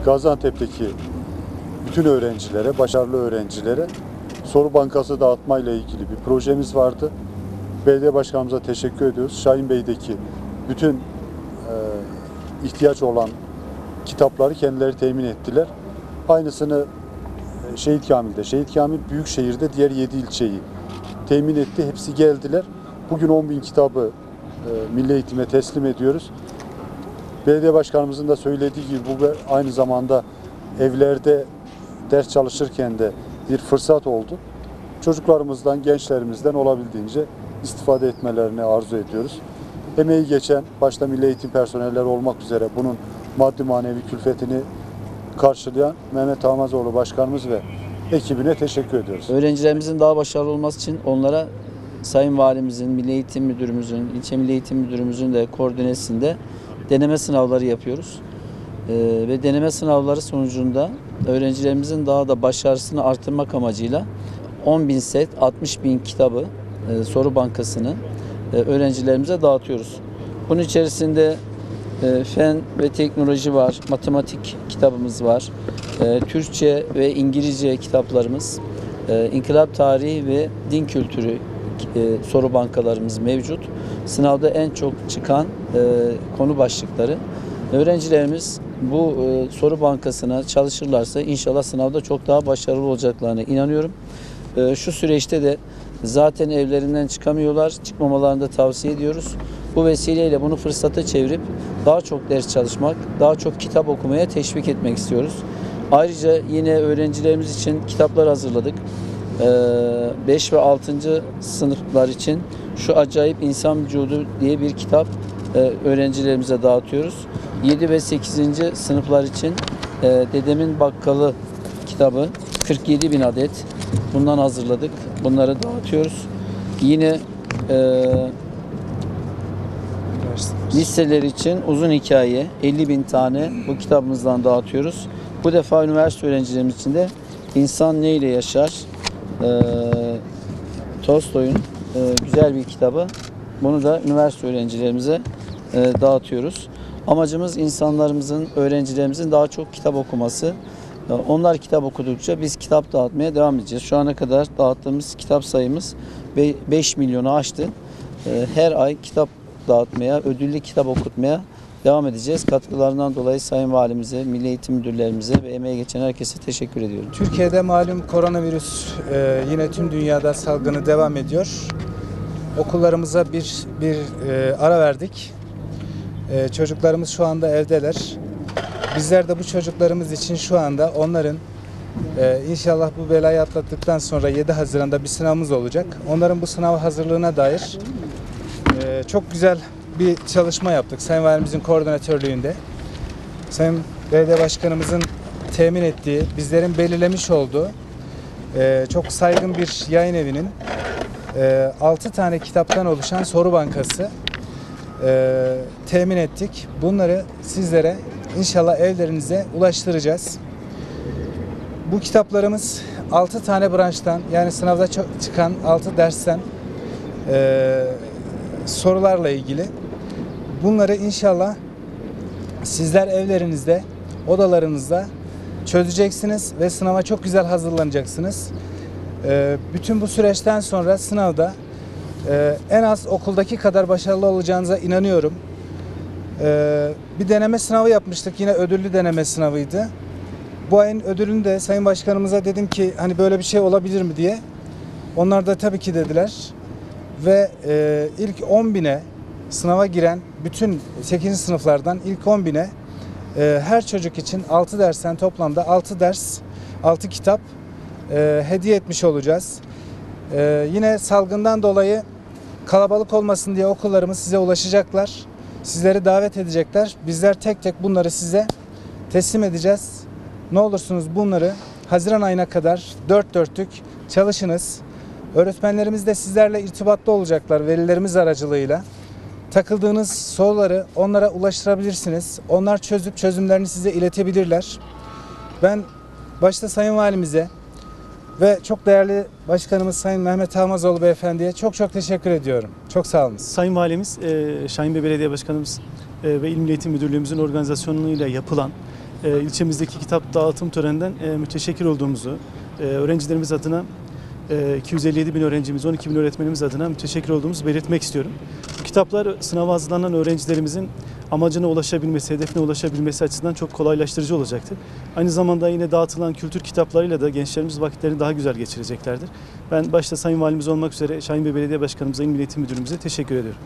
Gaziantep'teki bütün öğrencilere, başarılı öğrencilere soru bankası dağıtmayla ilgili bir projemiz vardı. Belediye başkanımıza teşekkür ediyoruz. Şahin Bey'deki bütün ihtiyaç olan kitapları kendileri temin ettiler. Aynısını Şehit Kamil'de, Şehit Kamil Büyükşehir'de diğer 7 ilçeyi temin etti. Hepsi geldiler. Bugün 10.000 kitabı Milli Eğitim'e teslim ediyoruz. Belediye başkanımızın da söylediği gibi bu aynı zamanda evlerde ders çalışırken de bir fırsat oldu. Çocuklarımızdan, gençlerimizden olabildiğince istifade etmelerini arzu ediyoruz. Emeği geçen, başta milli eğitim personelleri olmak üzere bunun maddi manevi külfetini karşılayan Mehmet Hamazoğlu Başkanımız ve ekibine teşekkür ediyoruz. Öğrencilerimizin daha başarılı olması için onlara Sayın Valimizin, Milli Eğitim Müdürümüzün, İlçe Milli Eğitim Müdürümüzün de koordinesinde deneme sınavları yapıyoruz. Ve deneme sınavları sonucunda öğrencilerimizin daha da başarısını artırmak amacıyla 10.000 set, 60.000 kitabı, soru bankasını öğrencilerimize dağıtıyoruz. Bunun içerisinde fen ve teknoloji var, matematik kitabımız var, Türkçe ve İngilizce kitaplarımız, inkılap tarihi ve din kültürü soru bankalarımız mevcut. Sınavda en çok çıkan konu başlıkları. Öğrencilerimiz bu soru bankasına çalışırlarsa inşallah sınavda çok daha başarılı olacaklarına inanıyorum. Şu süreçte de zaten evlerinden çıkamıyorlar. Çıkmamalarını da tavsiye ediyoruz. Bu vesileyle bunu fırsata çevirip daha çok ders çalışmak, daha çok kitap okumaya teşvik etmek istiyoruz. Ayrıca yine öğrencilerimiz için kitaplar hazırladık. 5 ve 6. sınıflar için Şu Acayip İnsan Vücudu diye bir kitap öğrencilerimize dağıtıyoruz. 7 ve 8. sınıflar için Dedemin Bakkalı kitabı 47.000 adet. Bundan hazırladık. Bunları dağıtıyoruz. Yine liseler için uzun hikaye 50.000 tane bu kitabımızdan dağıtıyoruz. Bu defa üniversite öğrencilerimiz için de İnsan Neyle Yaşar? Tolstoy'un güzel bir kitabı. Bunu da üniversite öğrencilerimize dağıtıyoruz. Amacımız insanlarımızın, öğrencilerimizin daha çok kitap okuması. Onlar kitap okudukça biz kitap dağıtmaya devam edeceğiz. Şu ana kadar dağıttığımız kitap sayımız 5 milyonu aştı. Her ay kitap dağıtmaya, ödüllü kitap okutmaya devam edeceğiz. Katkılarından dolayı Sayın Valimize, Milli Eğitim Müdürlerimize ve emeği geçen herkese teşekkür ediyorum. Türkiye'de malum koronavirüs yine tüm dünyada salgını devam ediyor. Okullarımıza bir ara verdik. Çocuklarımız şu anda evdeler. Bizler de bu çocuklarımız için şu anda onların inşallah bu belayı atlattıktan sonra 7 Haziran'da bir sınavımız olacak. Onların bu sınav hazırlığına dair çok güzel bir çalışma yaptık Sayın Valimizin koordinatörlüğünde. Sayın Belediye Başkanımızın temin ettiği, bizlerin belirlemiş olduğu çok saygın bir yayın evinin 6 tane kitaptan oluşan soru bankası temin ettik. Bunları sizlere inşallah evlerinize ulaştıracağız. Bu kitaplarımız 6 tane branştan, yani sınavda çıkan 6 dersten sorularla ilgili. Bunları inşallah sizler evlerinizde, odalarınızda çözeceksiniz ve sınava çok güzel hazırlanacaksınız. Bütün bu süreçten sonra sınavda en az okuldaki kadar başarılı olacağınıza inanıyorum. Bir deneme sınavı yapmıştık. Yine ödüllü deneme sınavıydı. Bu ayın ödülünü de Sayın Başkanımıza dedim ki hani böyle bir şey olabilir mi diye. Onlar da tabii ki dediler. Ve ilk 10.000'e sınava giren bütün 8. sınıflardan ilk 10.000'e her çocuk için 6 dersten toplamda 6 ders, 6 kitap hediye etmiş olacağız. Yine salgından dolayı kalabalık olmasın diye okullarımız size ulaşacaklar. Sizleri davet edecekler. Bizler tek tek bunları size teslim edeceğiz. Ne olursunuz bunları Haziran ayına kadar dört dörtlük çalışınız. Öğretmenlerimiz de sizlerle irtibatta olacaklar velilerimiz aracılığıyla. Takıldığınız soruları onlara ulaştırabilirsiniz. Onlar çözüp çözümlerini size iletebilirler. Ben başta Sayın Valimize ve çok değerli Başkanımız Sayın Mehmet Hamazoğlu Beyefendi'ye çok teşekkür ediyorum. Çok sağ olun. Sayın Valimiz, Şahin Bey Belediye Başkanımız ve İl Milli Eğitim Müdürlüğümüzün organizasyonuyla yapılan ilçemizdeki kitap dağıtım töreninden müteşekkir olduğumuzu, öğrencilerimiz adına 257 bin öğrencimiz, 12 bin öğretmenimiz adına müteşekkir olduğumuzu belirtmek istiyorum. Bu kitaplar sınava hazırlanan öğrencilerimizin amacına ulaşabilmesi, hedefine ulaşabilmesi açısından çok kolaylaştırıcı olacaktır. Aynı zamanda yine dağıtılan kültür kitaplarıyla da gençlerimiz vakitlerini daha güzel geçireceklerdir. Ben başta Sayın Valimiz olmak üzere Şahinbey Belediye Başkanımıza, İl Milli Eğitim Müdürümüze teşekkür ediyorum.